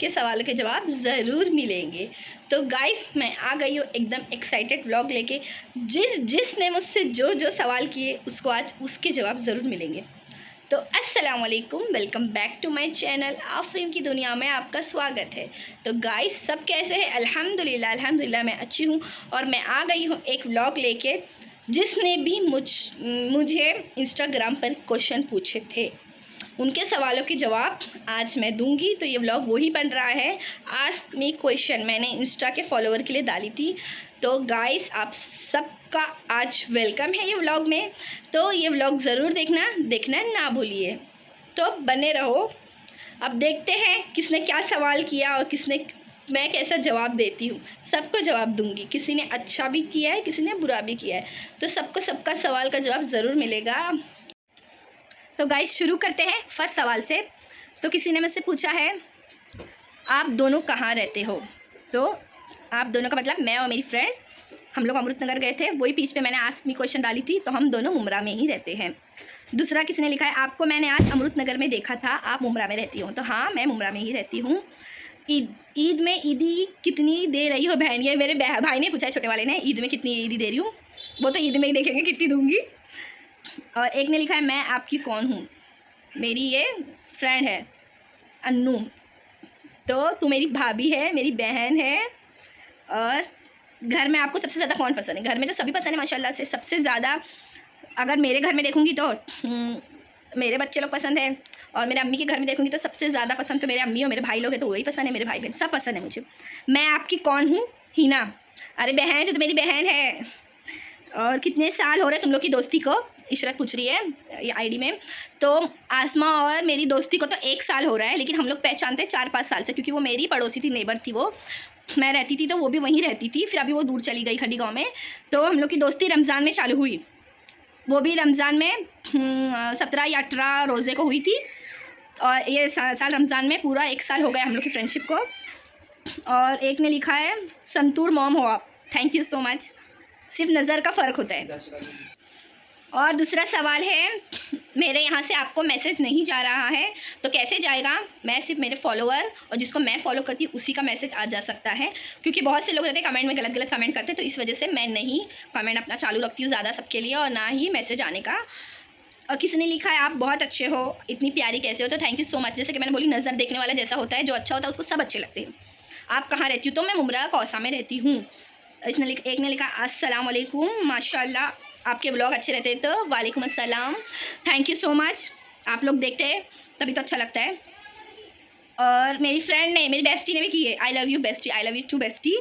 आपके सवालों के जवाब ज़रूर मिलेंगे। तो गाइस मैं आ गई हूँ एकदम एक्साइटेड व्लॉग लेके। जिसने मुझसे जो जो सवाल किए उसको आज उसके जवाब ज़रूर मिलेंगे। तो अस्सलाम वालेकुम, welcome back to my channel. Afreen की दुनिया में आपका स्वागत है। तो गाइस सब कैसे हैं? अल्हम्दुलिल्लाह अल्हम्दुलिल्लाह मैं अच्छी हूँ। और मैं आ गई हूँ एक व्लॉग लेके। जिसने भी मुझे इंस्टाग्राम पर क्वेश्चन पूछे थे उनके सवालों के जवाब आज मैं दूंगी। तो ये व्लॉग वही बन रहा है, आस्क मी क्वेश्चन। मैंने इंस्टा के फॉलोवर के लिए डाली थी। तो गाइस आप सबका आज वेलकम है ये व्लॉग में। तो ये व्लॉग ज़रूर देखना ना भूलिए। तो बने रहो। अब देखते हैं किसने क्या सवाल किया और मैं कैसा जवाब देती हूँ। सबको जवाब दूंगी, किसी ने अच्छा भी किया है, किसी ने बुरा भी किया है, तो सबको सबका सवाल का जवाब ज़रूर मिलेगा। तो गाइस शुरू करते हैं फर्स्ट सवाल से। तो किसी ने मुझसे पूछा है आप दोनों कहाँ रहते हो। तो आप दोनों का मतलब मैं और मेरी फ्रेंड हम लोग अमृतनगर गए थे, वही पीछ पे मैंने आस्क मी क्वेश्चन डाली थी। तो हम दोनों मुमरा में ही रहते हैं। दूसरा किसी ने लिखा है आपको मैंने आज अमृतनगर में देखा था, आप मुमरा में रहती हो। तो हाँ मैं मुमरा में ही रहती हूँ। ईद में ईदी कितनी दे रही हो बहन? ये मेरे भाई ने पूछा है, छोटे वाले ने, ईद में कितनी ईदी दे रही हूँ। वो तो ईद में ही देखेंगे कितनी दूँगी। और एक ने लिखा है मैं आपकी कौन हूँ? मेरी ये फ्रेंड है अन्नू। तो तू मेरी भाभी है, मेरी बहन है। और घर में आपको सबसे ज़्यादा कौन पसंद है? घर में तो सभी पसंद है माशाल्लाह से। सबसे ज़्यादा अगर मेरे घर में देखूँगी तो मेरे बच्चे लोग पसंद है। और मेरे अम्मी के घर में देखूँगी तो सबसे ज़्यादा पसंद तो मेरे अम्मी और मेरे भाई लोग हैं, तो वही पसंद है। मेरे भाई बहन सब पसंद है मुझे। मैं आपकी कौन हूँ? हीना। अरे बहन तो मेरी बहन है। और कितने साल हो रहे तुम लोग की दोस्ती को? इशरत पूछ रही है ये आईडी में। तो आसमा और मेरी दोस्ती को तो 1 साल हो रहा है, लेकिन हम लोग पहचानते हैं 4-5 साल से, क्योंकि वो मेरी पड़ोसी थी, नेबर थी। वो मैं रहती थी तो वो भी वहीं रहती थी, फिर अभी वो दूर चली गई खड़ी गाँव में। तो हम लोग की दोस्ती रमज़ान में चालू हुई, वो भी रमज़ान में 17 या 18 रोज़े को हुई थी। और ये साल रमज़ान में पूरा 1 साल हो गया हम लोग की फ्रेंडशिप को। और एक ने लिखा है संतूर मॉम हो आप, थैंक यू सो मच। सिर्फ नज़र का फ़र्क होता है। और दूसरा सवाल है मेरे यहाँ से आपको मैसेज नहीं जा रहा है तो कैसे जाएगा? मैं सिर्फ मेरे फॉलोअर और जिसको मैं फॉलो करती हूँ उसी का मैसेज आ जा सकता है, क्योंकि बहुत से लोग रहते हैं कमेंट में गलत कमेंट करते हैं। तो इस वजह से मैं नहीं कमेंट अपना चालू रखती हूँ ज़्यादा सबके लिए, और ना ही मैसेज आने का। और किसी ने लिखा है आप बहुत अच्छे हो, इतनी प्यारी कैसे हो? तो थैंक यू सो मच। जैसे कि मैंने बोली, नज़र देखने वाला जैसा होता है, जो अच्छा होता है उसको सब अच्छे लगते हैं। आप कहाँ रहती हो? तो मैं मुमरा कौसा में रहती हूँ। एक ने लिखा अस्सलाम वालेकुम, माशाल्लाह आपके ब्लॉग अच्छे रहते हैं। तो वालेकुम अस्सलाम, थैंक यू सो मच। आप लोग देखते हैं तभी तो अच्छा लगता है। और मेरी फ्रेंड ने, मेरी बेस्टी ने भी की है, I love you bestie, I love you too bestie.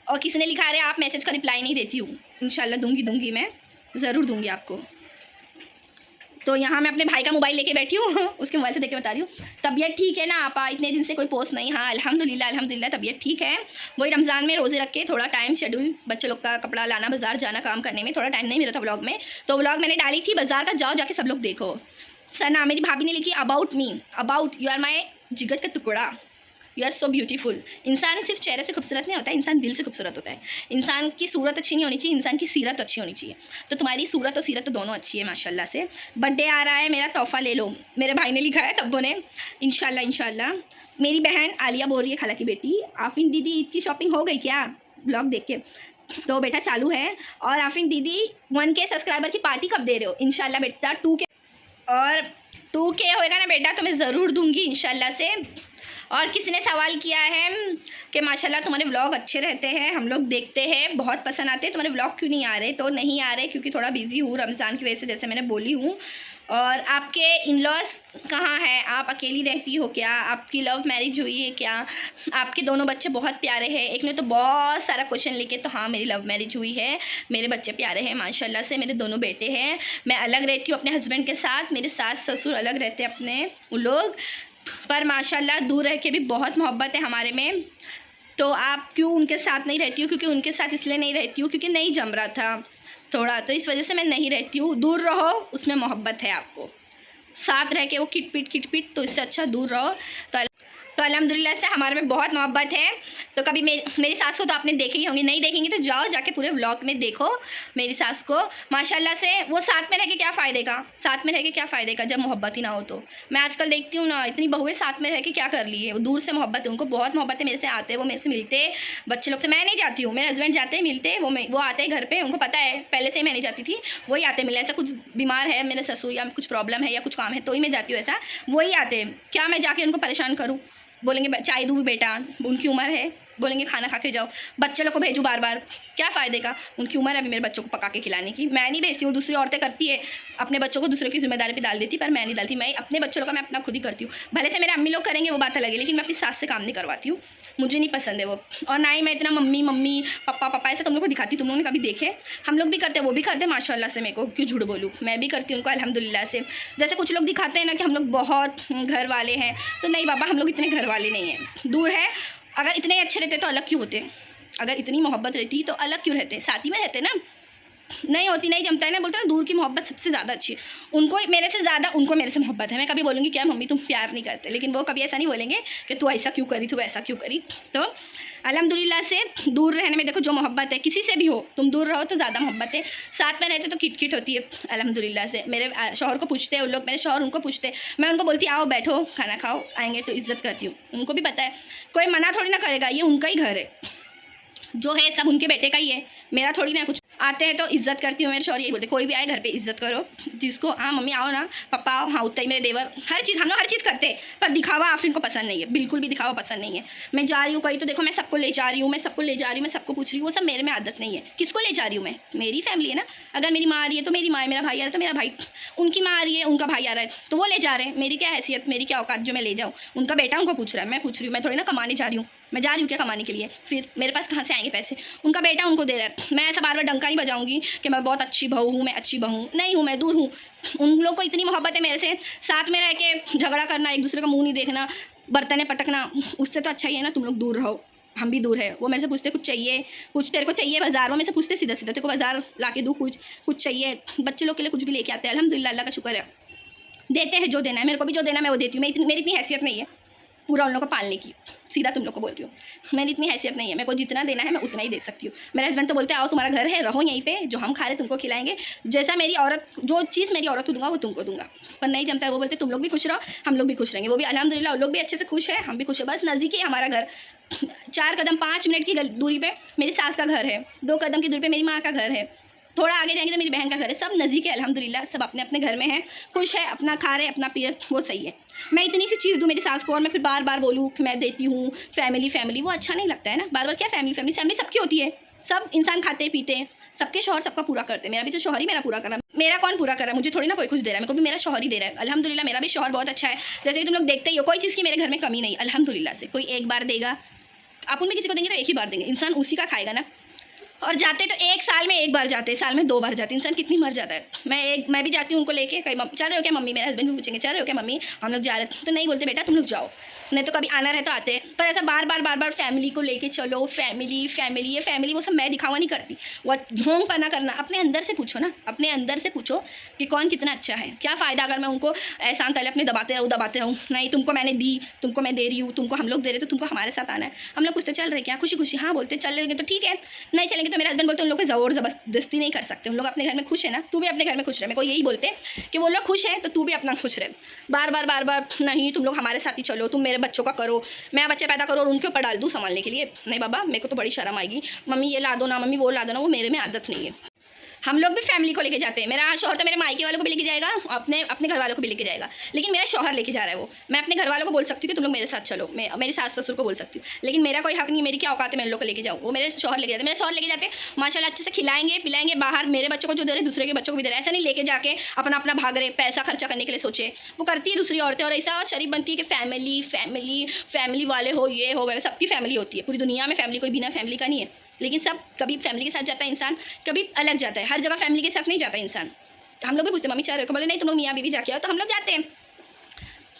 और किसी ने लिखा है आप मैसेज का रिप्लाई नहीं देती हूँ। इंशाल्लाह दूंगी मैं ज़रूर दूंगी आपको। तो यहाँ मैं अपने भाई का मोबाइल लेके बैठी हूँ उसके मोबाइल से देख के बता रही हूँ। तबीयत ठीक है ना आपा? इतने दिन से कोई पोस्ट नहीं। हाँ अल्हम्दुलिल्लाह अल्हम्दुलिल्लाह तबीयत ठीक है। वही रमज़ान में रोज़े रख के थोड़ा टाइम शेड्यूल, बच्चे लोग का कपड़ा लाना, बाज़ार जाना, काम करने में थोड़ा टाइम नहीं मिला था व्लॉग में। तो व्लॉग मैंने डाली थी बाज़ार का, जाओ जाके सब लोग देखो। सना मेरी भाभी ने लिखी about me, about you are my जिगर का टुकड़ा, यू आर सो ब्यूटीफुल। इंसान सिर्फ चेहरे से खूबसूरत नहीं होता है, इंसान दिल से खूबसूरत होता है। इंसान की सूरत अच्छी नहीं होनी चाहिए, इंसान की सीरत अच्छी होनी चाहिए। तो तुम्हारी सूरत और सीरत तो दोनों अच्छी है माशाल्लाह से। बर्थडे आ रहा है, मेरा तोहफ़ा ले लो, मेरे भाई ने लिखा है तब्बो ने। इंशाल्लाह इंशाल्लाह। मेरी बहन आलिया बोल रही है, खाला की बेटी आफरीन दीदी ईद की शॉपिंग हो गई क्या? ब्लॉग देख के। तो बेटा चालू है। और आफरीन दीदी 1K सब्सक्राइबर की पार्टी कब दे रहे हो? इंशाल्लाह बेटा 2K, और 2K होएगा ना बेटा तो मैं ज़रूर दूँगी इंशाल्लाह से। और किसी ने सवाल किया है कि माशाल्लाह तुम्हारे व्लॉग अच्छे रहते हैं, हम लोग देखते हैं, बहुत पसंद आते हैं, तुम्हारे व्लॉग क्यों नहीं आ रहे? तो नहीं आ रहे क्योंकि थोड़ा बिजी हूँ रमज़ान की वजह से, जैसे मैंने बोली हूँ। और आपके इन-लॉज कहाँ हैं? आप अकेली रहती हो क्या? आपकी लव मैरिज हुई है क्या? आपके दोनों बच्चे बहुत प्यारे हैं। एक ने तो बहुत सारा क्वेश्चन लिखे। तो हाँ मेरी लव मैरिज हुई है, मेरे बच्चे प्यारे हैं माशाल्लाह से, मेरे दोनों बेटे हैं। मैं अलग रहती हूँ अपने हस्बैंड के साथ, मेरे सास ससुर अलग रहते हैं अपने उन लोग, पर माशाल्लाह दूर रह के भी बहुत मोहब्बत है हमारे में। तो आप क्यों उनके साथ नहीं रहती हो? क्योंकि उनके साथ इसलिए नहीं रहती हूँ क्योंकि नहीं जम रहा था थोड़ा, तो इस वजह से मैं नहीं रहती हूँ। दूर रहो, उसमें मोहब्बत है आपको। साथ रह के वो किटपिट, तो इससे अच्छा दूर रहो। तो अल्हम्दुलिल्लाह से हमारे में बहुत मोहब्बत है। तो कभी मेरी सास को तो आपने देखे ही होंगे, नहीं देखेंगे तो जाओ जाके पूरे व्लॉग में देखो मेरी सास को। माशाल्लाह से वो साथ में रह के क्या फ़ायदे का, साथ में रह के क्या फ़ायदे का जब मोहब्बत ही ना हो। तो मैं आजकल देखती हूँ ना, इतनी बहुएं साथ में रह के क्या कर ली है। वो दूर से मोहब्बत है, उनको बहुत मोहब्बत है मेरे से, आते हैं वो मेरे से मिलते, बच्चे लोग से मैं नहीं जाती हूँ, मेरे हस्बैंड जाते हैं मिलते, वो आते हैं घर पर, उनको पता है पहले से ही मैं नहीं जाती थी, वही आते मिले। ऐसा कुछ बीमार है मेरे ससुर या कुछ प्रॉब्लम है या कुछ काम है तो ही मैं जाती हूँ, ऐसा वही आते हैं। क्या मैं जाके उनको परेशान करूँ? बोलेंगे चाय दूँ बेटा, उनकी उम्र है, बोलेंगे खाना खा के जाओ, बच्चे लोग को भेजूँ बार बार, क्या फ़ायदे का? उनकी उम्र है अभी मेरे बच्चों को पका के खिलाने की। मैं नहीं भेजती, वो दूसरी औरतें करती है, अपने बच्चों को दूसरों की जिम्मेदारी पे डाल देती, पर मैं नहीं डालती। मैं अपने बच्चों का मैं अपना खुद ही करती हूँ। भले से मेरे अम्मी लोग करेंगे वो बात अलग है, लेकिन मैं अपनी सास से काम नहीं करवाती हूँ, मुझे नहीं पसंद है वो। और ना ही मैं इतना मम्मी मम्मी पापा पापा ऐसा तुम लोग को दिखाती, तुम लोगों ने कभी देखे? हम लोग भी करते हैं, वो भी करते हैं माशाल्लाह से, मेरे को क्यों झूठ बोलूँ, मैं भी करती हूँ उनको अल्हम्दुलिल्लाह से। जैसे कुछ लोग दिखाते हैं ना कि हम लोग बहुत घर वाले हैं, तो नहीं बाबा, हम लोग इतने घर वाले नहीं हैं, दूर है। अगर इतने अच्छे रहते तो अलग क्यों होते? अगर इतनी मोहब्बत रहती तो अलग क्यों रहते? साथ ही में रहते ना, नहीं होती, नहीं जमता है ना, बोलते ना दूर की मोहब्बत सबसे ज़्यादा अच्छी है। उनको मेरे से ज़्यादा उनको मेरे से मोहब्बत है। मैं कभी बोलूँगी क्या मम्मी तुम प्यार नहीं करते, लेकिन वो कभी ऐसा नहीं बोलेंगे कि तू ऐसा क्यों करी, तू ऐसा क्यों करी। तो अल्हम्दुलिल्लाह से दूर रहने में देखो जो मोहब्बत है, किसी से भी हो, तुम दूर रहो तो ज़्यादा मोहब्बत है, साथ में रहते तो किट किट होती है। अल्हम्दुलिल्लाह से मेरे शौहर को पूछते हैं उन लोग, मेरे शौहर उनको पूछते, मैं उनको बोलती आओ बैठो खाना खाओ, आएंगे तो इज़्ज़त करती हूँ। उनको भी पता है कोई मना थोड़ी ना करेगा, ये उनका ही घर है, जो है सब उनके बेटे का ही है, मेरा थोड़ी ना कुछ। आते हैं तो इज़्ज़त करती हूँ, मेरे शौहर यही बोलते कोई भी आए घर पे इज़्ज़त करो, जिसको हाँ मम्मी आओ ना, पापा आओ, हाँ उतना ही मेरे देवर, हर चीज़ हम लोग हर चीज़ करते हैं। पर दिखावा आफरीन को पसंद नहीं है, बिल्कुल भी दिखावा पसंद नहीं है। मैं जा रही हूँ कहीं तो देखो मैं सबको ले जा रही हूँ, मैं सबको ले जा रही हूँ, मैं सबको पूछ रही हूँ, वो सब मेरे में आदत नहीं है। किसको ले जा रही हूँ मैं? मेरी फैमिली है ना, अगर मेरी माँ आ रही है तो मेरी माँ है, मेरा भाई आ रहा है तो मेरा भाई, उनकी माँ आ रही है उनका भाई आ रहा है तो वो ले जा रहे हैं। मेरी क्या हैसियत, मेरी क्या औकात जो मैं ले जाऊँ? उनका बेटा उनको पूछ रहा है, मैं पूछ रही हूँ, मैं थोड़ी ना कमाने जा रही हूँ, मैं जा रही हूँ क्या कमाने के लिए? फिर मेरे पास कहाँ से आएंगे पैसे? उनका बेटा उनको दे रहा है। मैं ऐसा बार बार डंका नहीं बजाऊंगी कि मैं बहुत अच्छी बहू हूँ, मैं अच्छी बहू नहीं हूँ, मैं दूर हूँ। उन लोग को इतनी मोहब्बत है मेरे से, साथ में रह के झगड़ा करना, एक दूसरे का मुंह नहीं देखना, बर्तने पटकना, उससे तो अच्छा ही है ना तुम लोग दूर रहो। हम भी दूर है। वो मेरे से पूछते कुछ चाहिए, कुछ तेरे को चाहिए बाजार, वो मेरे से पूछते सीधा सीधा तेरे को बाजार ला के दूँ, कुछ चाहिए, बच्चे लोग के लिए कुछ भी लेके आते हैं। अल्हम्दुलिल्लाह, अल्लाह का शुक्र है, देते हैं जो देना है, मेरे को भी जो देना है मैं वो देती हूँ। मेरी इतनी हैसियत नहीं है पूरा उन लोगों को पालने की, सीधा तुम लोग को बोल रही हूँ, मेरी इतनी हैसियत नहीं है, मेरे को जितना देना है मैं उतना ही दे सकती हूँ। मेरे हस्बैंड तो बोलते हैं आओ तुम्हारा घर है, रहो यहीं पे, जो हम खा रहे तुमको खिलाएंगे, जैसा मेरी औरत, जो चीज़ मेरी औरत को दूंगा वो तुमको दूंगा। पर नहीं जमता है, वो बोलते तुम लोग भी खुश रहो, हम लोग भी खुश रहेंगे। वो भी अल्हम्दुलिल्लाह उन लोग भी अच्छे से खुश है, हम भी खुश है। बस नज़दीक ही हमारा घर, 4 कदम 5 मिनट की दूरी पे मेरी सास का घर है, 2 कदम की दूरी पे मेरी माँ का घर है, थोड़ा आगे जाएंगे तो मेरी बहन का घर है। सब नज़दीक है अल्हम्दुलिल्लाह, सब अपने अपने घर में हैं, खुश है, अपना खा रहे, अपना पी रहे, वो सही है। मैं इतनी सी चीज़ दूँ मेरी सास को और मैं फिर बार बार बोलूँ कि मैं देती हूँ, फैमिली, वो अच्छा नहीं लगता है ना। बार बार क्या फैमिली सबकी होती है, सब इंसान खाते पीते, सबके शौहर सबका पूरा करते हैं। मेरा भी तो शौहर ही मेरा पूरा कर रहा है, मेरा कौन पूरा कर रहा है? मुझे थोड़ी ना कोई कुछ दे रहा है, मेरे को भी मेरा शौहर ही दे रहा है। अल्हम्दुलिल्लाह मेरा भी शौहर बहुत अच्छा है, जैसे कि तुम लोग देखते ही हो, कोई चीज़ की मेरे घर में कमी नहीं अल्हम्दुलिल्लाह से। कोई एक बार देगा, आप उनमें किसी को देंगे तो एक ही बार देंगे, इंसान उसी का खाएगा ना। और जाते तो 1 साल में 1 बार जाते, साल में 2 बार जाते, इंसान कितनी मर जाता है। मैं भी जाती हूँ उनको लेके, कहीं चल रहे हो क्या मम्मी, मेरे हस्बैंड भी पूछेंगे चल रहे हो क्या मम्मी, हम लोग जा रहे थे, तो नहीं बोलते बेटा तुम लोग जाओ, नहीं तो कभी आना रहे तो आते हैं। पर ऐसा बार बार फैमिली को लेके चलो, फैमिली ये फैमिली वो सब मैं दिखावा नहीं करती, वो ढोंग पना करना। अपने अंदर से पूछो ना, अपने अंदर से पूछो कि कौन कितना अच्छा है। क्या फ़ायदा अगर मैं उनको एहसान तले अपने दबाते रहूँ, नहीं तुमको मैंने दी, तुमको मैं दे रही हूँ, तुमको हम लोग दे रहे तो तुमको हमारे साथ आना है। हम लोग पूछते चल रहे क्या, खुशी खुशी हाँ बोलते चल रहे तो ठीक है, नहीं चलेंगे तो मेरे हस्बैंड बोलते उन लोग को ज़ोर ज़बरदस्ती नहीं कर सकते, उन लोग अपने घर में खुश है ना, तू भी अपने घर में खुश रहे। मेरे को यही बोलते कि वो लोग खुश है तो तू भी अपना खुश रहे। बार बार नहीं तुम लोग हमारे साथ ही चलो, तुम मेरे बच्चों का करो, मैं बच्चे पैदा करो और उनके ऊपर डाल दूँ संभालने के लिए, नहीं बाबा मेरे को तो बड़ी शर्म आएगी, मम्मी ये ला दो ना, मम्मी वो ला दो ना, वो मेरे में आदत नहीं है। हम लोग भी फैमिली को लेके जाते हैं, मेरा शौहर तो मेरे मायके वालों को भी लेके जाएगा, अपने घर वालों को भी लेके जाएगा, लेकिन मेरा शौहर लेके जा रहा है। वो मैं अपने घर वालों को बोल सकती हूँ कि तुम लोग मेरे साथ चलो, मैं मेरी सास ससुर को बोल सकती हूँ, लेकिन मेरा कोई हक नहीं, मेरी क्या औकात है मैं उन लोग को लेके जाऊँ। वो मेरे शौहर लेके जाते, मेरे शौहर लेके जाते माशाल्लाह अच्छे से खिलाएंगे पिलाएंगे, बाहर मेरे बच्चों को जो दे रहे दूसरे के बच्चों को भी दे रहे, ऐसा नहीं लेके जाके अपना भाग रहे, पैसा खर्चा करने के लिए सोचे। वो करती है दूसरी औरतें, और ऐसा शरीफ बनती है कि फैमिली वाले हो, ये हो, सबकी फैमिली होती है पूरी दुनिया में, फैमिली कोई बिना फैमिली का नहीं है। लेकिन सब कभी फैमिली के साथ जाता है इंसान, कभी अलग जाता है, हर जगह फैमिली के साथ नहीं जाता इंसान। हम लोग भी पूछते मम्मी चाह रहे हो, बोले नहीं तुम लोग मियाँ बीवी जाके आओ, तो हम लोग जाते हैं।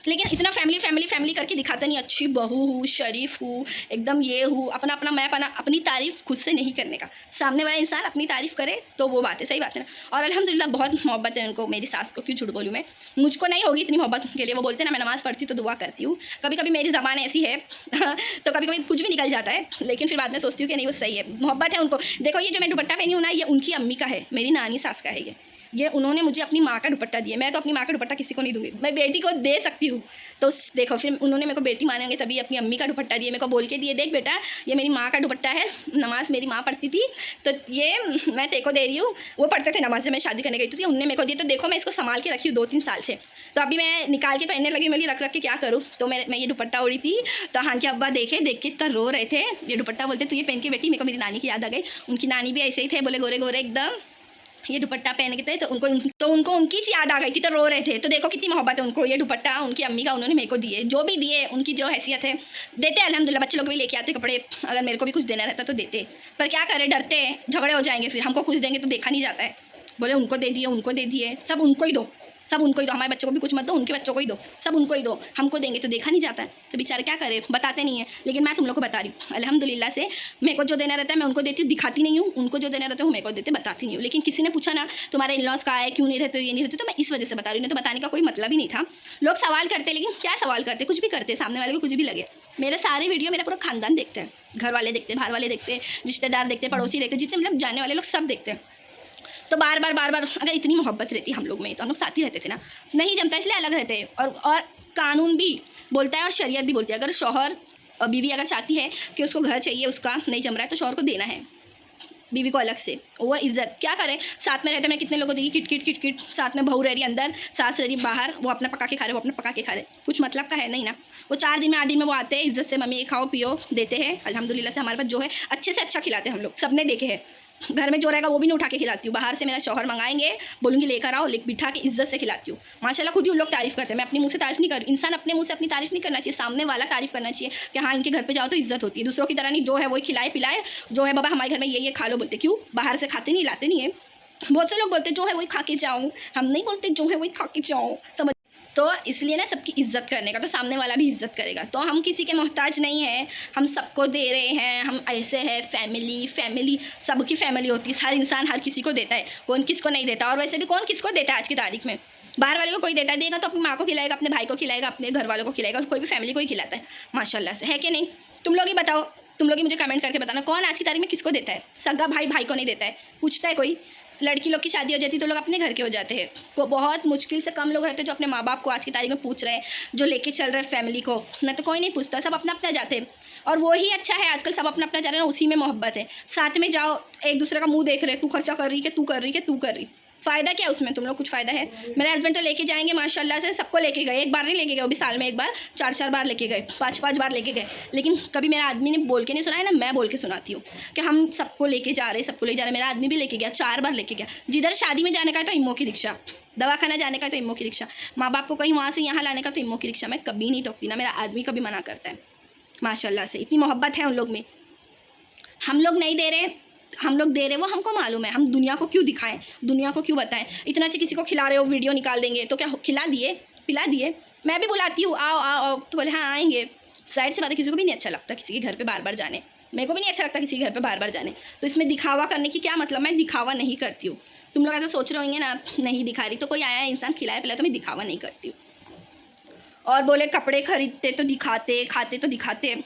लेकिन इतना फैमिली फैमिली फैमिली करके दिखाता नहीं, अच्छी बहू हूँ, शरीफ हूँ, एकदम ये हूँ, अपना अपना मैं अपनी तारीफ़ खुद से नहीं करने का। सामने वाला इंसान अपनी तारीफ़ करे तो वो बात है, सही बात है ना। और अल्हम्दुलिल्लाह बहुत मोहब्बत है उनको, मेरी सास को, क्यों झूठ बोलूँ मैं, मुझको नहीं होगी इतनी मोहब्बत के लिए। वो बोलते हैं ना मैं नमाज़ पढ़ती हूँ तो दुआ करती हूँ, कभी कभी मेरी ज़बान ऐसी है तो कभी कभी कुछ भी निकल जाता है, लेकिन फिर बाद में सोचती हूँ कि नहीं वो सही है, मोहब्बत है उनको। देखो ये जो मैं दुपट्टा पहनी हूँ ना, ये उनकी अम्मी का है, मेरी नानी सास का है ये उन्होंने मुझे अपनी माँ का दुपट्टा दिया। मैं तो अपनी माँ का दुपट्टा किसी को नहीं दूंगी, मैं बेटी को दे सकती हूँ। तो देखो फिर उन्होंने मेरे को बेटी मानेंगे तभी अपनी अम्मी का दुपट्टा दिया, मेरे को बोल के दिए, देख बेटा ये मेरी माँ का दुपट्टा है, नमाज़ मेरी माँ पढ़ती थी तो ये मैं तेरे को दे रही हूँ। वो पढ़ते थे नमाज़, मैं शादी करने गई थी, उनने मेरे को दिया। तो देखो मैं इसको संभाल के रखी हूँ 2-3 साल से, तो अभी मैं निकाल के पहनने लगी, मैं रख रख के क्या करूँ। तो मैं ये दुपट्टा उड़ी थी, तो हाँ के अब्बा देख के इतना रो रहे थे। ये दुपट्टा बोलते तो ये पहन के बेटी, मेरे को मेरी नानी की याद आ गई, उनकी नानी भी ऐसे ही थे, बोले गोरे गोरे एकदम, ये दुपट्टा पहन के थे तो उनको उनकी याद आ गई थी, तो रो रहे थे। तो देखो कितनी मोहब्बत है उनको, ये दुपट्टा उनकी अम्मी का उन्होंने मेरे को दिए, जो भी दिए उनकी जो हैसियत है देते अल्हम्दुलिल्लाह। बच्चे लोग भी लेके आते कपड़े, अगर मेरे को भी कुछ देना रहता तो देते, पर क्या करें, डरते झगड़े हो जाएंगे, फिर हमको कुछ देंगे तो देखा नहीं जाता है, बोले उनको दे दिए, सब उनको ही दो, सब उनको ही दो, हमारे बच्चों को भी कुछ मत दो, उनके बच्चों को ही दो, सब उनको ही दो, हमको देंगे तो देखा नहीं जाता है। तो बेचारे क्या करें, बताते नहीं है। लेकिन मैं तुम लोग को बता रही हूँ अल्हम्दुलिल्लाह से, मेरे को जो देना रहता है मैं उनको देती हूँ, दिखाती नहीं हूँ, उनको जो देना रहता है वो मेरे को देते, बताती नहीं हूँ। लेकिन किसी ने पूछा ना तुम्हारे इन-लॉज का है, क्यों नहीं रहते, ये नहीं रहते, तो मैं इस वजह से बता रही हूँ, नहीं तो बताने का कोई मतलब ही नहीं था। लोग सवाल करते, लेकिन क्या सवाल करते, कुछ भी करते, सामने वाले को कुछ भी लगे। मेरे सारे वीडियो मेरा पूरा खानदान देखते हैं, घर वाले देखते, बाहर वाले देखते, रिश्तेदार देखते, पड़ोसी देखते, जितने मतलब जानने वाले लोग सब देखते हैं। तो बार बार अगर इतनी मोहब्बत रहती हम लोग में तो हम लोग साथ ही रहते थे ना, नहीं जमता इसलिए अलग रहते हैं। और कानून भी बोलता है और शरीयत भी बोलती है, अगर शौहर और बीवी अगर चाहती है कि उसको घर चाहिए, उसका नहीं जम रहा है, तो शौहर को देना है बीवी को अलग से, वो इज्जत। क्या करें, साथ में रहते, मैं कितने लोगों देखी किट साथ में बहू रह रही अंदर, सास रह रही बाहर, वो अपना पका के खा रहे, वो अपना पका के खा रहे, कुछ मतलब का है नहीं ना। वो 4 दिन में 8 दिन में वो आते हैं, इज्जत से मम्मी ये खाओ पियो देते हैं। अल्हम्दुलिल्लाह से हमारे पास जो है अच्छे से अच्छा खिलाते हैं हम लोग, सबने देखे हैं। घर में जो रहेगा वो भी नहीं उठा के खिलाती हूँ, बाहर से मेरा शौहर मंगाएंगे, बोलूँगी लेकर आओ, बिठा के इज्जत से खिलाती हूँ। माशाल्लाह खुद ही उन लोग तारीफ़ करते हैं, मैं अपनी मुँह से तारीफ़ नहीं कर रही। इंसान अपने मुँह से अपनी तारीफ़ नहीं करना चाहिए, सामने वाला तारीफ़ करना चाहिए कि हाँ इनके घर पे जाओ तो इज्जत होती है। दूसरों की तरह नहीं, जो है वही खिलाए पिलाए, जो है बाबा हमारे घर में ये खा लो बोलते, क्यों बाहर से खाते नहीं, लाते नहीं है। बहुत से लोग बोलते जो है वही खा के जाऊँ, हम नहीं बोलते जो है वही खा के जाऊँ, समझ। तो इसलिए ना सबकी इज्जत करने का, तो सामने वाला भी इज्जत करेगा। तो हम किसी के मोहताज नहीं हैं, हम सबको दे रहे हैं, हम ऐसे हैं। फैमिली सबकी फैमिली होती है, हर इंसान हर किसी को देता है, कौन किसको नहीं देता। और वैसे भी कौन किसको देता है आज की तारीख में, बाहर वाले को कोई देता है, देगा तो अपनी माँ को खिलाएगा, अपने भाई को खिलाएगा, अपने घर वालों को खिलाएगा, कोई भी फैमिली को ही खिलाता है माशाल्लाह से, है कि नहीं। तुम लोग ही बताओ, तुम लोग ही मुझे कमेंट करके बताना कौन आज की तारीख में किसको देता है। सगा भाई को नहीं देता है, पूछता है कोई। लड़की लोग की शादी हो जाती है तो लोग अपने घर के हो जाते हैं, को बहुत मुश्किल से कम लोग रहते हैं जो अपने माँ बाप को आज की तारीख में पूछ रहे हैं, जो लेके चल रहे हैं फैमिली को, ना तो कोई नहीं पूछता, सब अपना अपना जाते हैं। और वो ही अच्छा है, आजकल सब अपना अपना जा रहे हैं ना, उसी में मोहब्बत है। साथ में जाओ, एक दूसरे का मुंह देख रहे, तू खर्चा कर रही है, तू कर रही है, फ़ायदा क्या उसमें, तुम लोग कुछ फ़ायदा है। मेरे हस्बैंड तो लेके जाएंगे माशाल्लाह से, सबको लेके गए, एक बार नहीं लेके गए, वो भी साल में एक बार, 4 बार लेके गए, 5 बार लेके गए। लेकिन कभी मेरा आदमी ने बोल के नहीं सुना है ना, मैं बोल के सुनाती हूँ कि हम सबको लेके जा रहे हैं। मेरा आदमी भी लेके गया, 4 बार लेके गया। जिधर शादी में जाने का है तो इम्मो की रिक्शा, दवाखाना जाने का तो इम्मो की रिक्शा, माँ बाप को कहीं वहाँ से यहाँ लाने का तो इम्मो की रिक्शा। मैं कभी नहीं टोकती ना, मेरा आदमी कभी मना करता है माशाल्लाह से। इतनी मोहब्बत है उन लोग में, हम लोग नहीं दे रहे, हम लोग दे रहे, वो हमको मालूम है। हम दुनिया को क्यों दिखाएं, दुनिया को क्यों बताएं। इतना से किसी को खिला रहे हो, वीडियो निकाल देंगे तो क्या खिला दिए, पिला दिए। मैं भी बुलाती हूँ, आओ आओ आओ, तो बोले हाँ आएंगे। साइड से बात है, किसी को भी नहीं अच्छा लगता किसी के घर पे बार बार जाने, मेरे को भी नहीं अच्छा लगता किसी के घर पे बार बार जाने। तो इसमें दिखावा करने की क्या मतलब, मैं दिखावा नहीं करती हूँ। तुम लोग ऐसा सोच रहे होंगे ना, नहीं दिखा रही, तो कोई आया इंसान खिलाया पिलाया तो मैं दिखावा नहीं करती हूँ। और बोले कपड़े खरीदते तो दिखाते, खाते तो दिखाते,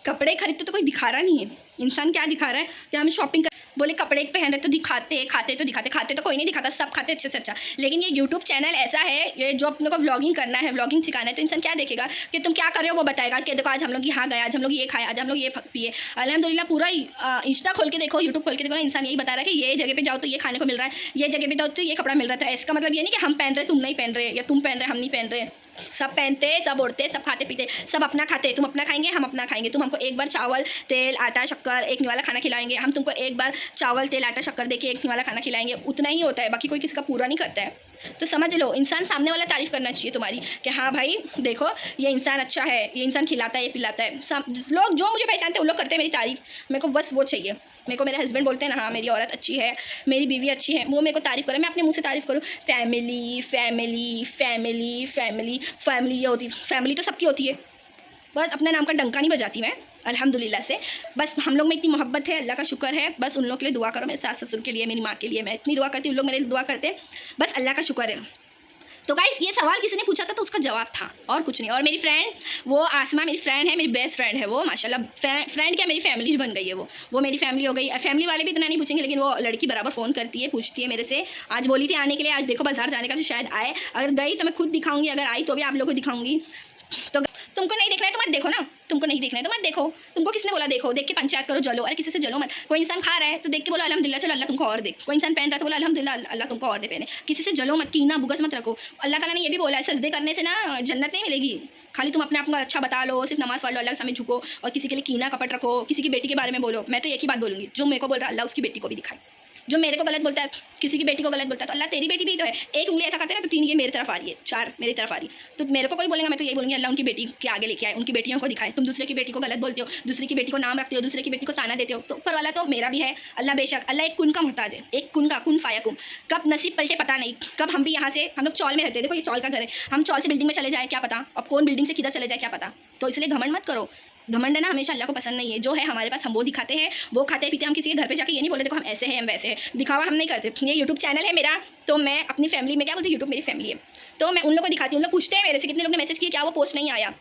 कपड़े खरीदते तो कोई दिखा रहा नहीं है। इंसान क्या दिखा रहा है कि हम शॉपिंग कर, बोले कपड़े पहन रहे तो दिखाते, खाते तो दिखाते, खाते तो कोई नहीं दिखाता, सब खाते अच्छे से अच्छा। लेकिन ये यूट्यूब चैनल ऐसा है, ये जो अपने को व्लॉगिंग करना है, व्लॉगिंग सिखाना है, तो इंसान क्या देखेगा कि तुम क्या कर रहे हो, वो बताएगा कि देखो आज हम लोग यहाँ गए, आज हम लोग ये खाए, आज हम लोग ये पिए। अल्हम्दुलिल्लाह पूरा इंस्टा खोल के देखो, यूट्यूब खोल के देखो ना, इंसान यही बता रहा है कि ये जगह पे जाओ तो ये खाने को मिल रहा है, ये जगह पे जाओ तो ये कपड़ा मिल रहा है। तो इसका मतलब ये नहीं कि हम पहन रहे तुम नहीं पहन रहे, या तुम पहन रहे हम नहीं पहन रहे। सब पहनते, सब ओढ़ते, सब खाते पीते, सब अपना खाते। तुम अपना खाएंगे, हम अपना खाएंगे। तुम हमको एक बार चावल तेल आटा शक्कर एक निवाला खाना खिलाएंगे, हम तुमको एक बार चावल तेल आटा शक्कर देके एक निवाला खाना खिलाएंगे, उतना ही होता है, बाकी कोई किसी का पूरा नहीं करता है। तो समझ लो, इंसान सामने वाला तारीफ़ करना चाहिए तुम्हारी कि हाँ भाई देखो ये इंसान अच्छा है, ये इंसान खिलाता है, ये पिलाता है। लोग जो मुझे पहचानते हैं उन लोग करते हैं मेरी तारीफ़। मेरे को बस वो चाहिए। मेरे को मेरे हस्बैंड बोलते हैं ना हाँ मेरी औरत अच्छी है, मेरी बीवी अच्छी है, वो मेरे को तारीफ़ करे, मैं अपने मुँह से तारीफ़ करूँ। Family family family family family ये होती, फैमिली तो सबकी होती है, बस अपने नाम का डंका नहीं बजाती मैं अल्हम्दुलिल्लाह से। बस हम लोग में इतनी मोहब्बत है, अल्लाह का शुक्र है। बस उन लोग के लिए दुआ करो, मेरे सास ससुर के लिए, मेरी माँ के लिए मैं इतनी दुआ करती हूँ, उन लोग मेरे लिए दुआ करते हैं, बस अल्लाह का शुक्र है। तो गाइस ये सवाल किसी ने पूछा था तो उसका जवाब था और कुछ नहीं। और मेरी फ्रेंड वो आसमा मेरी फ्रेंड है, मेरी बेस्ट फ्रेंड है वो, माशाल्लाह फ्रेंड क्या मेरी फैमिली बन गई है वो मेरी फैमिली हो गई। फैमिली वाले भी इतना नहीं पूछेंगे, लेकिन वो लड़की बराबर फ़ोन करती है, पूछती है मेरे से। आज बोली थी आने के लिए, आज देखो बाजार जाने का तो शायद आए, अगर गई तो मैं खुद दिखाऊंगी, अगर आई तो भी आप लोगों को दिखाऊंगी। तो तुमको नहीं देखना है तो मत देखो ना, तुमको नहीं देखना है तो मत देखो। तुमको किसने बोला देखो, देख के पंचायत करो जलो, अरे किसी से जलो मत। कोई इंसान खा रहा है तो देख के बोलो अल्हम्दुलिल्लाह, चलो अल्लाह तुमको और दे। कोई इंसान पहन रहा है तो बोलो अल्हम्दुलिल्लाह अल्लाह तुमको और दे पहने। किसी से जलो मत, कीना बुगस मत रखो। अल्लाह ताला ने ये भी बोला है सजदे करने से ना जन्नत नहीं मिलेगी, खाली तुम अपने आप को अच्छा बता लो, सिर्फ नमाज पढ़ लो, अल्लाह के सामने झुको और किसी के लिए कीना कपट रखो, किसी की बेटी के बारे में बोलो। मैं तो एक ही बात बोलूँगी, जो मेरे को बोल रहा है अल्लाह उसकी बेटी को भी दिखाए। जो मेरे को गलत बोलता है, किसी की बेटी को गलत बोलता है, तो अल्लाह तेरी बेटी भी तो है। एक उंगली ऐसा करते हैं ना तो 3 ये मेरी तरफ आ रही है, 4 मेरी तरफ आ रही है। तो मेरे को कोई बोलेगा मैं तो यही बोलूँगी अल्लाह उनकी बेटी के आगे लेके आए, उनकी बेटियों को दिखाए। तुम दूसरे की बेटी को गलत बोलते हो, दूसरे की बेटी को नाम रखते हो, दूसरे की बेटी को ताना देते हो, तो ऊपर वाला तो मेरा भी है। अल्लाह बेशक, अल्लाह एक कुन का मोहताज है, एक कुन का, कुन फायकुन। कब नसीब पलटे पता नहीं, कब हम भी यहाँ से, हम लोग चौल में रहते हैं, देखो ये चौल का घर है, हम चौल से बिल्डिंग में चले जाए क्या पता, अब कौन बिल्डिंग से किधर चले जाए क्या पता। तो इसलिए घमंड मत करो, घमंड है ना हमेशा अल्लाह को पसंद नहीं है। जो है हमारे पास हम वो दिखाते हैं, वो खाते पीते। हम किसी के घर पे जाके ये नहीं बोलते देखो हम ऐसे हैं हम वैसे हैं, दिखावा हम नहीं करते। ये यूट्यूब चैनल है मेरा, तो मैं अपनी फैमिली में क्या बोलती हूँ, यूट्यूब मेरी फैमिली है, तो मैं उन लोगों को दिखाती हूँ। उन लोग पूछते हैं मेरे से, कितने लोग ने मैसेज किया क्या वो पोस्ट नहीं आया।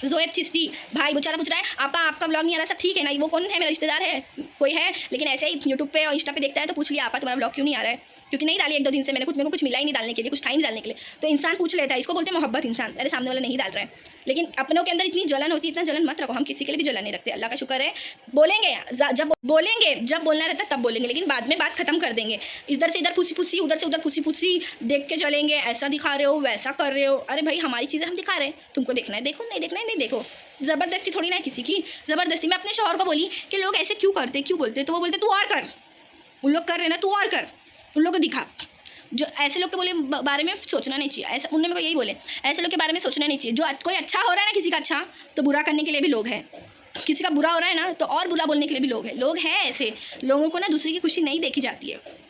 ज़ोएब चिश्ती भाई बेचारा पूछ रहा है आपा आपका ब्लॉग नहीं आ रहा, सब ठीक है ना, वो कौन है मेरा रिश्तेदार है कोई है, लेकिन ऐसे ही यूट्यूब पे और इंस्टा पे देखता है तो पूछ लिया आपा तुम्हारा ब्लॉग क्यों नहीं आ रहा है, क्योंकि नहीं डाली 1-2 दिन से, मेरे को कुछ मिला ही नहीं डालने के लिए, कुछ था ही नहीं डालने के लिए। तो इंसान पूछ लेता है, इसको बोलते हैं मोहब्बत। इंसान अरे सामने वाला नहीं डाल रहा है, लेकिन अपनों के अंदर इतनी जलन होती है, इतना जलन मत रखो। हम किसी के लिए भी जलन नहीं रखते, अल्लाह का शुक्र है। बोलेंगे जब बोलना रहता है तब बोलेंगे, लेकिन बाद में बात खत्म कर देंगे। इधर से इधर फूसी फूसी, उधर से उधर फूसी फूसी देख के चलेंगे, ऐसा दिखा रहे हो वैसा कर रहे हो। अरे भाई हमारी चीज़ें हम दिखा रहे हैं, तुमको देखना है देखो, नहीं देखना है नहीं देखो। ज़बरदस्ती थोड़ी ना है किसी की, ज़बरदस्ती। मैं अपने शौहर को बोली कि लोग ऐसे क्यों करते क्यों बोलते, तो वो बोलते तू और कर, उन लोग कर रहे ना तू और कर, उन लोग को दिखा। जो ऐसे लोग के बोले बारे में सोचना नहीं चाहिए, ऐसा उन्होंने मेरे को यही बोले, ऐसे लोग के बारे में सोचना नहीं चाहिए। जो कोई अच्छा हो रहा है ना किसी का अच्छा, तो बुरा करने के लिए भी लोग हैं, किसी का बुरा हो रहा है ना तो और बुरा बोलने के लिए भी लोग हैं। लोग हैं ऐसे, लोगों को ना दूसरे की खुशी नहीं देखी जाती है,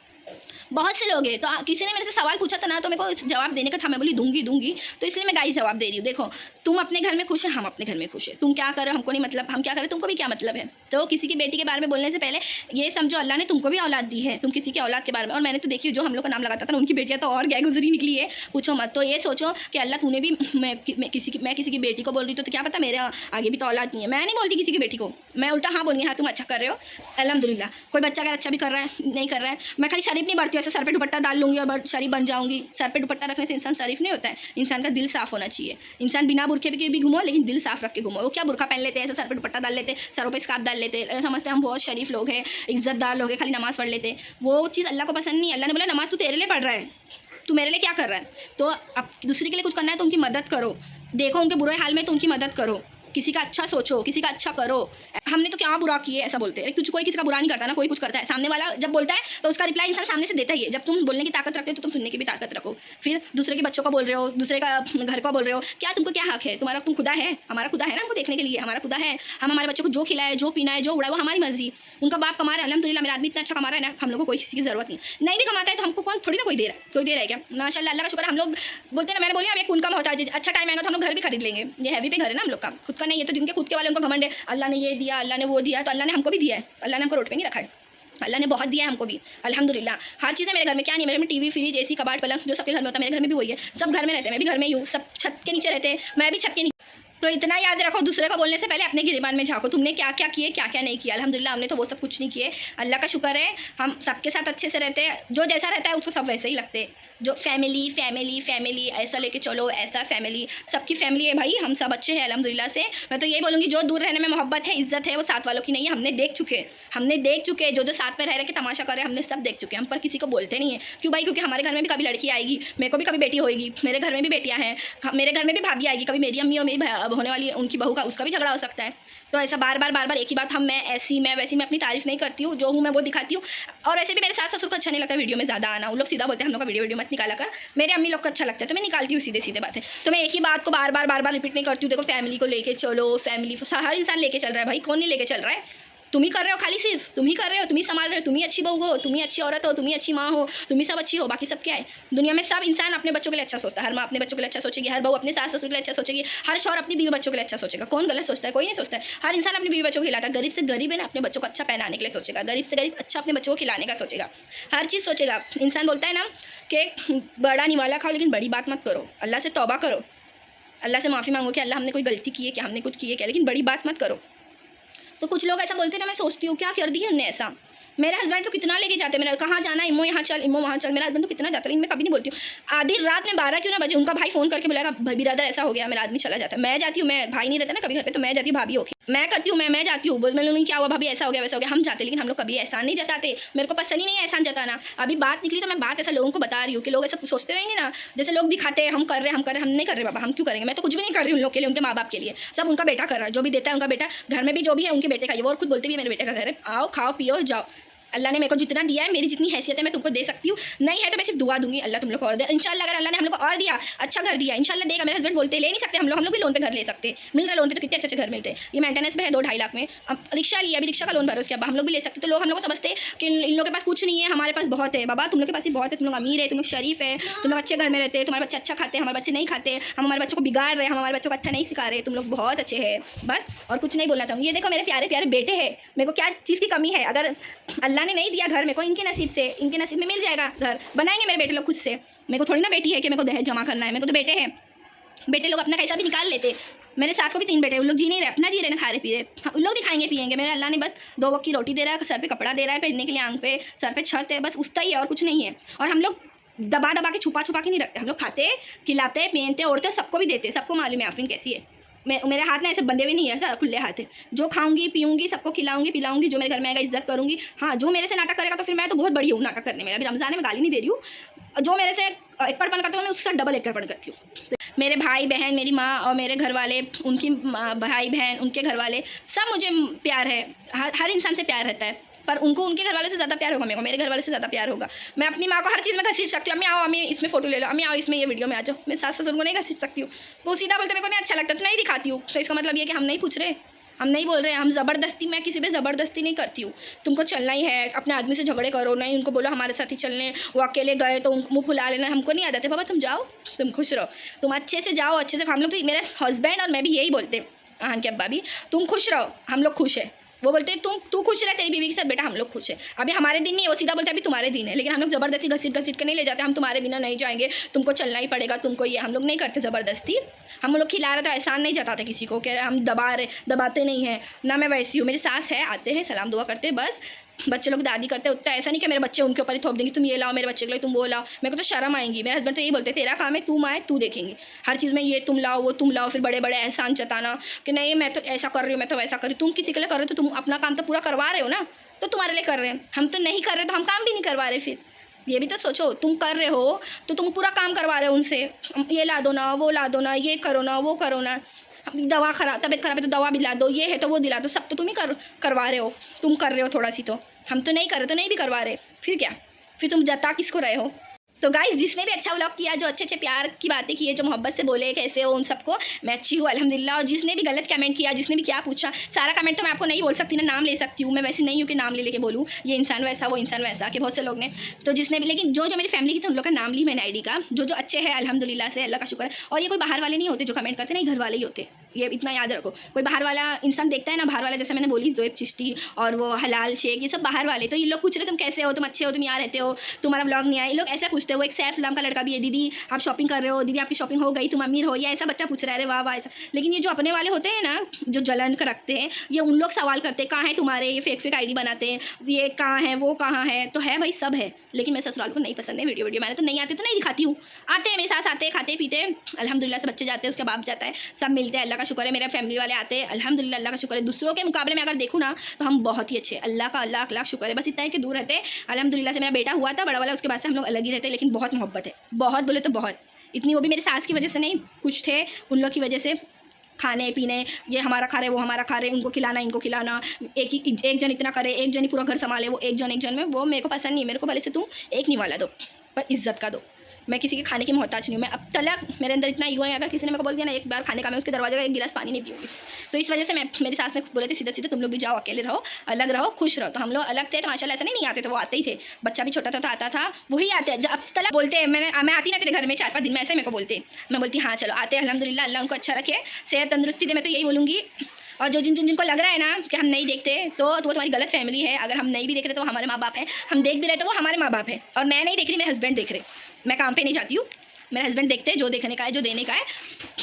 बहुत से लोग हैं। तो किसी ने मेरे से सवाल पूछा था ना, तो मेरे को जवाब देने का था, मैं बोली दूंगी, तो इसलिए मैं गाइस जवाब दे रही हूँ। देखो तुम अपने घर में खुश है, हम अपने घर में खुश है, तुम क्या करो हमको नहीं मतलब, हम क्या करें तुमको भी क्या मतलब है। तो किसी की बेटी के बारे में बोलने से पहले ये समझो अल्लाह ने तुमको भी औलाद दी है, तुम किसी की औलाद के बारे में। और मैंने तो देखी जो हम लोग का नाम लगाता था ना, उनकी बेटियाँ तो और गए गुजरी निकली है, पूछो मत। तो ये सोचो कि अल्लाह तूने भी, मैं किसी की बेटी को बोल रही तो क्या पता मेरे आगे भी तो औलाद नहीं है। मैं नहीं बोलती किसी की बेटी को, मैं उल्टा हाँ बोलूँगी हाँ तुम अच्छा कर रहे हो अल्हम्दुलिल्लाह। कोई बच्चा अगर अच्छा भी कर रहा है नहीं कर रहा है, मैं खाली शरीफ नहीं बढ़ती हूँ, ऐसे सर पे दुपट्टा डाल लूँगी और शरीफ बन जाऊँगी। सर पे दुपट्टा रखने से इंसान शरीफ नहीं होता है, इंसान का दिल साफ़ होना चाहिए। इंसान बिना बुरखे के भी घूमो, लेकिन दिल साफ़ रख के घूमो। वो क्या बुरखा पहन लेते हैं, ऐसे सर पे दुपट्टा डाल लेते, सरों पे स्कार्फ डाल लेते, समझते हम बहुत शरीफ लोग हैं, इज्जतदार लोग हैं, खाली नमाज़ पढ़ लेते। वो चीज़ अल्लाह को पसंद नहीं। अल्लाह ने बोला नमाज़ तू तेरे लिए पढ़ रहा है, तू मेरे लिए क्या कर रहा है। तो अब दूसरे के लिए कुछ करना है तो उनकी मदद करो, देखो उनके बुरे हाल में तो उनकी मदद करो, किसी का अच्छा सोचो, किसी का अच्छा करो। हमने तो क्या बुरा किया ऐसा बोलते हैं, कुछ कोई किसी का बुरा नहीं करता ना, कोई कुछ करता है। सामने वाला जब बोलता है तो उसका रिप्लाई इंसान सामने से देता ही है। जब तुम बोलने की ताकत रखते हो तो तुम सुनने की भी ताकत रखो। फिर दूसरे के बच्चों को बोल रहे हो, दूसरे का घर को बोल रहे हो, क्या तुमको क्या हक है, तुम्हारा तुम खुदा है, हमारा खुदा है ना हमको देखने के लिए, हमारा खुदा है। हम हमारे बच्चों को जो खिलाए, जो पीना है, जो उड़ाए, वो हमारी मर्जी। उनका बाप कमा रहा है अल्हम्दुलिल्लाह, मेरा आदमी इतना अच्छा कमा रहा है ना, हम लोग को कोई किसी की जरूरत नहीं भी कमाता है तो हमको कौन थोड़ी ना कोई दे रहा है, कोई दे रहा है क्या, माशाल्लाह अल्लाह का शुक्र। हम लोग बोलते हैं ना, मैंने बोली अब एक उनका मोहताज, अच्छा टाइम आएगा तो हम लोग घर भी खरीद लेंगे। ये हैवी पे घर है ना हम लोग का, खुद का नहीं है। तो जिनके खुद के वाले उनको घमंड है, अल्लाह ने ये दिया, अल्लाह ने वो दिया, तो अल्लाह ने हमको भी दिया है, अल्लाह ने हमको रोड पे नहीं रखा है, अल्लाह ने बहुत दिया है हमको भी अल्हम्दुलिल्लाह। हर चीज़ है मेरे घर में, क्या नहीं मेरे में टीवी फ्रिज एसी कबाड़ पलंग जो सबके घर में होता है, मेरे घर में भी वही है। सब घर में रहते हैं, मैं भी घर में ही हूँ, सब छत के नीचे रहते हैं, मैं भी छत के नीचे। तो इतना याद रखो, दूसरे को बोलने से पहले अपने गिरबान में झाँको, तुमने क्या क्या किए क्या क्या नहीं किया। अल्हम्दुलिल्लाह हमने तो वो सब कुछ नहीं किए, अल्लाह का शुक्र है। हम सबके साथ अच्छे से रहते हैं, जो जैसा रहता है उसको सब वैसे ही लगते हैं। जो फैमिली फैमिली फैमिली ऐसा लेके चलो, ऐसा फैमिली, सबकी फैमिली है भाई, हम सब अच्छे हैं अल्हम्दुलिल्लाह से। मैं तो यही बोलूँगी जो दूर रहने में मोहब्बत है, इज्जत है, वो साथ वालों की नहीं है। हमने देख चुके जो साथ में रह के तमाशा कर रहे हैं, हमने सब देख चुके हैं। हम पर किसी को बोलते नहीं है, क्यों भाई, क्योंकि हमारे घर में भी कभी लड़की आएगी, मेरे को भी कभी बेटी होएगी, मेरे घर में भी बेटियाँ हैं, मेरे घर में भी भाभी आएगी, कभी मेरी अम्मी और मेरी अब होने वाली उनकी बहू का उसका भी झगड़ा हो सकता है। तो ऐसा बार बार एक ही बात, मैं ऐसी मैं वैसी, मैं अपनी तारीफ नहीं करती हूँ, जो हूँ मैं वो दिखाती हूँ। और ऐसे भी मेरे सास ससुर को अच्छा नहीं लगता वीडियो में ज़्यादा आना, वो लोग सीधा बोलते हैं हम लोग का वीडियो मत निकाला कर। मेरे अम्मी लोग को अच्छा लगता है तो मैं निकालती हूँ सीधे बातें। तो मैं एक ही बात को बार बार रिपीट नहीं करती हूँ। देखो फैमिली को लेके चलो, फैमिली हर इंसान लेके चल रहा है भाई, कौन नहीं लेके चल रहा है? तुम ही कर रहे हो, खाली सिर्फ तुम ही कर रहे हो, तुम ही संभाल रहे हो, तुम ही अच्छी बहू हो, तुम ही अच्छी औरत हो, तुम ही अच्छी माँ हो, तुम ही सब अच्छी हो, बाकी सब क्या है? दुनिया में सब इंसान अपने बच्चों के लिए अच्छा सोचता है। हर माँ अपने बच्चों के लिए अच्छा सोचेगी, हर बहू अपने सास ससुर के लिए अच्छा सोचेगी, हर शौहर अपनी बीवी बच्चों के लिए अच्छा सोचेगा। कौन गलत सोचता है? कोई नहीं सोचता है। हर इंसान अपनी बीवी बच्चों को खिलाता है। गरीब से गरीब है ना, अपने बच्चों को अच्छा पहनाने के लिए सोचेगा, गरीब से गरीब अच्छा अपने बच्चों को खिलाने का सोचेगा, हर चीज़ सोचेगा। इंसान बोलता है ना कि बड़ा निवाला खाओ लेकिन बड़ी बात मत करो, अल्लाह से तौबा करो, अल्लाह से माफ़ी मांगो कि अल्लाह हमने कोई गलती की है क्या, हमने कुछ की है क्या, लेकिन बड़ी बात मत करो। तो कुछ लोग ऐसा बोलते हैं ना, मैं सोचती हूँ क्या कर दिया उनने ऐसा। मेरे हस्बैंड तो कितना लेके जाते हैं, मेरा कहाँ जाना, इमो यहाँ चल, इमो वहाँ चल, मेरा हस्बैंड तो कितना जाता है, लेकिन मैं कभी नहीं बोलती हूँ। आधी रात में 12 क्यों ना बजे उनका भाई फ़ोन करके बुलाएगा, भाई बिरादर ऐसा हो गया, मेरा आदमी चला जाता है, मैं जाती हूँ, मैं भाई नहीं रहता ना कभी घर पे, तो मैं जाती हूँ, भाभी होगी मैं करती हूँ, मैं जाती हूँ, बोल मैंने नहीं क्या हुआ भाभी, ऐसा हो गया वैसा हो गया, हम जाते, लेकिन हम लोग कभी एहसान नहीं जताते। मेरे को पसंद ही नहीं है एहसान जताना। अभी बात निकली तो मैं बात ऐसा लोगों को बता रही हूँ कि लोग ऐसा सोचते होंगे ना, जैसे लोग दिखाते हैं हम कर रहे हैं, हम नहीं कर रहे बाबा, हम क्यों करेंगे? मैं तो कुछ भी नहीं कर रही हूँ उन लोग के लिए, उनके माँ बाप के लिए, सब उनका बेटा कर रहा है, जो भी देता है उनका बेटा, घर में भी जो भी है उनके बेटे का, ये वो और खुद बोलते भी है मेरे बेटे का घर है, आओ खाओ पियो जाओ। अल्लाह ने मेरे को जितना दिया है, मेरी जितनी हैसियत है मैं तुमको दे सकती हूँ, नहीं है तो मैं सिर्फ दुआ दूंगी अल्लाह तुम लोग को और दे इंशाल्लाह। अगर अल्लाह ने हम लोग को और दिया, अच्छा घर दिया, इंशाल्लाह देगा। मेरे हस्बैंड बोलते ले नहीं सकते हम लोग भी लोन पे घर ले सकते, मिल रहा लोन पे, तो कितने अच्छे घर मिलते हैं। ये मेंटेनेंस में है 2-2.5 लाख में, अब रिक्शा लिया, अभी रिक्शा का लोन भरो, उसके बाद हम लोग भी ले सकते। तो लोग हम लोग को समझते कि इन लोगों के पास कुछ नहीं है, हमारे पास बहुत है। बाबा तुम लोग के पास ही बहुत है, तुम लोग अमीर है, तुम लोग शरीफ है, तुम लोग अच्छे घर में रहते हैं, तुम्हारे बच्चे अच्छा खाते हैं, हमारे बच्चे नहीं खाते, हम हमारे बच्चों को बिगाड़ रहे हैं, हम हमारे बच्चों को अच्छा नहीं सिखा रहे, तुम लोग बहुत अच्छे हैं, बस और कुछ नहीं बोलना चाहूँगी। ये देखो मेरे प्यारे प्यारे बेटे हैं, मेरे को क्या चीज़ की कमी है? अगर अल्लाह ने नहीं दिया घर मेरे को, इनके नसीब में मिल जाएगा घर, बनाएंगे मेरे बेटे लोग खुद से। मेरे को थोड़ी ना बेटी है कि मेरे को दहेज जमा करना है, मेरे को तो बेटे हैं। बेटे लोग अपना कैसा भी निकाल लेते। मेरे सास को भी 3 बेटे, उन लोग जी नहीं रहे, अपना जी रहे ना, खा रहे पी रहे, उन लोग भी खाएंगे पिएंगे। मेरे अल्लाह ने बस 2 वक्त की रोटी दे रहा है, सर पे कपड़ा दे रहा है पहनने के लिए, आंख पे सर पे छत है, बस उसका ही है और कुछ नहीं है। और हम लोग दबा के छुपा के नहीं रखते, हम लोग खाते खिलाते पहनते ओढ़ते, सबको भी देते, सबको मालूम है आफरीन कैसी है। मेरे हाथ में ऐसे बंदे भी नहीं है, ऐसा खुले हाथ है। जो खाऊंगी पीऊंगी सबको खिलाऊंगी पिलाऊंगी, जो मेरे घर में आएगा इज्जत करूंगी। हाँ जो मेरे से नाटक करेगा तो फिर मैं तो बहुत बड़ी हूँ नाटक करने में, अभी रमज़ान में गाली नहीं दे रही हूँ। जो मेरे से एकड़पन करते हो मैं उससे डबल एकड़पन करती हूँ। मेरे भाई बहन, मेरी माँ और मेरे घर वाले, उनकी भाई बहन, उनके घर वाले, सब मुझे प्यार है। हर इंसान से प्यार रहता है, पर उनको उनके घर वाले से ज़्यादा प्यार होगा, मेरे को मेरे घर वाले से ज़्यादा प्यार होगा। मैं अपनी माँ को हर चीज़ में घसीट सकती हूँ, अम्मी आओ, अम्मी इसमें फ़ोटो ले लो, अम्मी आओ इसमें ये वीडियो में आ जाओ। मैं सास ससुर को नहीं घसीट सकती हूँ, वो सीधा बोलते मेरे को नहीं अच्छा लगता तो नहीं दिखाती हूँ। तो इसका मतलब ये कि हम नहीं पूछ रहे, हम नहीं बोल रहे हैं, हम ज़बरदस्ती, मैं किसी पे ज़बरदस्ती नहीं करती हूँ। तुमको चलना ही है, अपने आदमी से झगड़े करो नहीं, उनको बोलो हमारे साथ ही चलने, वो अकेले गए तो उनको मुँह फुला लेना, हमको नहीं आदत है बाबा, तुम जाओ, तुम खुश रहो, तुम अच्छे से जाओ, अच्छे से। हम लोग तो मेरे हस्बैंड और मैं भी यही बोलते हैं, आहन के अब्बा भी, तुम खुश रहो, हम लोग खुश है। वो बोलते हैं तू खुश रह तेरी बीवी के साथ, बेटा हम लोग खुश है। अभी हमारे दिन नहीं है, वो सीधा बोलते हैं अभी तुम्हारे दिन है, लेकिन हम लोग ज़बरदस्ती घसीट के नहीं ले जाते, हम तुम्हारे बिना नहीं जाएंगे, तुमको चलना ही पड़ेगा, तुमको ये हम लोग नहीं करते ज़बरदस्ती। हम लोग खिला रहे तो एहसान नहीं जताते किसी को कि हम दबाते नहीं हैं ना। मैं वैसी हूँ, मेरी सास है, आते हैं सलाम दुआ करते हैं, बस बच्चे लोग दादी करते उतना ऐसा नहीं कि मेरे बच्चे उनके ऊपर ही थोप देंगे, तुम ये लाओ मेरे बच्चे के लिए, तुम वो लाओ। मेरे को तो शर्म आएंगी। मेरे हस्बैंड तो यही बोलते तेरा काम है, तू माँ है, तू देखेंगी हर चीज़ में, ये तुम लाओ वो तुम लाओ, फिर बड़े बड़े एहसान जताना कि नहीं मैं तो ऐसा कर रही हूँ, मैं तो वैसा कर रही हूँ। तुम किसी के लिए कर रहे हो तो तुम अपना काम तो पूरा करवा रहे हो ना, तो तुम्हारे लिए कर रहे हैं। हम तो नहीं कर रहे तो हम काम भी नहीं करवा रहे। फिर ये भी तो सोचो, तुम कर रहे हो तो तुम पूरा काम करवा रहे हो उनसे, ये ला दो ना, वो ला दो ना, ये करो ना, वो करो ना, दवा खराब, तबीयत खराब है तो दवा भी ला दो, ये है तो वो दिला दो, सब तो तुम ही करवा रहे हो। तुम कर रहे हो थोड़ा सी, तो हम तो नहीं कर रहे, तो नहीं भी करवा रहे, फिर क्या? फिर तुम जता किसको रहे हो? तो गाइस जिसने भी अच्छा व्लॉग किया, जो अच्छे अच्छे प्यार की बातें की है, जो मोहब्बत से बोले कैसे हो, उन सबको मैं अच्छी हूँ अल्हम्दुलिल्लाह। और जिसने भी गलत कमेंट किया, जिसने भी क्या पूछा, सारा कमेंट तो मैं आपको नहीं बोल सकती ना, नाम ले सकती हूँ मैं, वैसे नहीं हूँ कि नाम ले लेके बोलूँ ये इंसान वैसा वो इंसान वैसा, कि बहुत से लोग ने तो जिसने भी, लेकिन जो मेरी फैमिली की थी उन लोग का नाम ली मैंने आईडी का, जो अच्छे हैं अल्हम्दुलिल्लाह से, अल्लाह का शुक्र है। और ये कोई बाहर वाले नहीं होते जो कमेंट करते, नहीं घर वाले ही होते, ये इतना याद रखो। कोई बाहर वाला इंसान देखता है ना, बाहर वाला जैसे मैंने बोली जोएब चिश्ती और वो हलाल शेख, ये सब बाहर वाले। तो ये लोग पूछ रहे तुम कैसे हो, तुम अच्छे हो, तुम यहाँ रहते हो, तुम्हारा व्लॉग नहीं आया, ये लोग ऐसा पूछते हो। वो एक सैफ नाम का लड़का भी है, दीदी आप शॉपिंग कर रहे हो, दीदी आपकी शॉपिंग हो गई, तुम अमीर हो, या ऐसा बच्चा पूछ रहा है, अरे वाह वाह ऐसा। लेकिन ये जो अपने वाले होते हैं ना, जो जलन कर रखते हैं, ये उन लोग सवाल करते हैं कहाँ है तुम्हारे, ये फेक आईडी बनाते हैं, ये कहाँ है वो कहाँ है, तो है भाई सब है। लेकिन मेरे ससुराल को नहीं पसंद है वीडियो, मैंने तो नहीं आते तो नहीं दिखाती हूँ। आते हैं मेरे साथ, आते हैं खाते पीते अल्हम्दुलिल्लाह से, बच्चे जाते हैं उसका बाप जाता है, सब मिलते हैं, अल्लाह का शुक्र है। मेरे फैमिली वाले आते हैं अल्हम्दुलिल्लाह, अल्लाह का शुक्र है। दूसरों के मुकाबले में अगर देखूँ ना तो हम बहुत ही अच्छे, अल्लाह का अल्लाह लाख शुक्र है। बस इतना है कि दूर रहते हैं अल्हम्दुलिल्लाह से। मेरा बेटा हुआ था बड़ा वाला, उसके बाद से हम लोग अलग ही रहते हैं, लेकिन बहुत मोहब्बत है, बहुत बोले तो बहुत। इतनी वो भी मेरी सास की वजह से नहीं, कुछ थे उन लोग की वजह से खाने पीने, ये हमारा खा रहे वो हमारा खा रहे, उनको खिलाना इनको खिलाना, एक जन इतना करे, एक जन ही पूरा घर संभाले, वो एक जन में, वो मेरे को पसंद नहीं है। मेरे को भले से तुम एक निवाला दो पर इज्जत का दो। मैं किसी के खाने की मोहताज नहीं हूँ। मैं अब तलक मेरे अंदर इतना ईगो है, अगर किसी ने मेरे को बोल दिया ना एक बार खाने का, मैं उसके दरवाजे का एक गिलास पानी नहीं पीऊँगी। तो इस वजह से मेरी सास ने बोले थे सीधा सीधा तुम लोग भी जाओ, अकेले रहो, अलग रहो, खुश रहो। तो हम लोग अलग थे तो माशाल्लाह ऐसा नहीं आते थे, वो आते ही थे। बच्चा भी छोटा था आता था, वही आते हैं। अब तलक बोलते मैं आती ना तेरे घर में 4-5 दिन में, ऐसे मेरे को बोलते। मैं बोलती हाँ चलो आते हैं, अल्हम्दुलिल्लाह अल्लाह उनको अच्छा रखे, सेहत तंदुरुस्ती दे। मैं तो यही बोलूँगी। और जो जिनको लग रहा है ना कि हम नहीं देखते तो वो तुम्हारी गलत फैमिली है। अगर हम नहीं भी देख रहे तो हमारे माँ बाप हैं, हम देख भी रहे तो वो हमारे माँ बाप हैं। और मैं नहीं देख रही, मेरे हस्बैंड देख रहे। मैं काम पे नहीं जाती हूँ, मेरे हस्बैंड देखते हैं जो देखने का है, जो देने का है।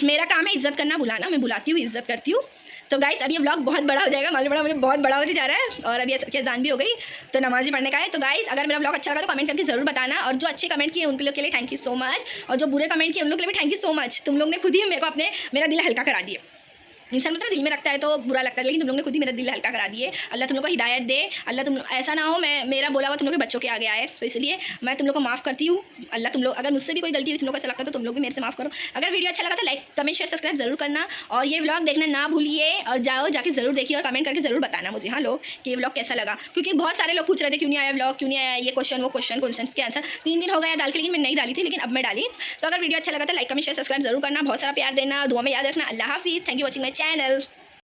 मेरा काम है इज्जत करना, बुलाना। मैं बुलाती हूँ, इज्जत करती हूँ। तो गाइस अब ये व्लॉग बहुत बड़ा हो जाएगा, मालूम पड़ा मुझे, बहुत बड़ा होते जा रहा है। और अभी ऐसा अजान भी हो गई तो नमाज़ भी पढ़ने का है। तो गाइस अगर मेरा व्लॉग अच्छा लगा तो कमेंट करके ज़रूर बताना। और जो अच्छे कमेंट किए उनके लिए थैंक यू सो मच, और जो बुरे कमेंट किए उन लोग के लिए भी थैंक यू सो मच। तुम लोग ने खुद ही मेरे को मेरा दिल हल्का करा दिया। इंसान मतलब दिल में रखता है तो बुरा लगता है, लेकिन तुम लोग ने खुद ही मेरा दिल हल्का करा दिए। अल्लाह तुम लोग को हिदायत दे। अल्लाह तुम ऐसा ना हो मैं मेरा बोला हुआ तुम लोग के बच्चों के आगे आए। तो इसलिए मैं तुम लोग को माफ़ करती हूँ। अल्लाह तुम लोग अगर मुझसे भी कोई गलती हुई तुम लोग को अच्छा लगता है तो तुम लोग भी मेरे से माफ़ करो। अगर वीडियो अच्छा लगा तो लाइक कमेंट शेयर सब्सक्राइब जरूर करना, और ये व्लॉग देखना ना भूलिए। और जाके ज़रूर देखिए और कमेंट करके ज़रूर बताना मुझे, हाँ लोग, कि ये व्लॉग कैसा लगा। क्योंकि बहुत सारे लोग पूछ रहे थे क्यों नहीं आया व्लॉग, क्यों नहीं आया ये क्वेश्चन वो क्वेश्चन के आंसर। 3 दिन हो गया डाल के, लेकिन मैं नहीं डाली थी, लेकिन अब मैं डाली। तो अगर वीडियो अच्छा लगा तो लाइक कमेंट शेयर सब्सक्राइब जरूर करना, बहुत सारा प्यार देना, दुआ में याद रखना। अल्लाह हाफिज़, thank you watching my channel.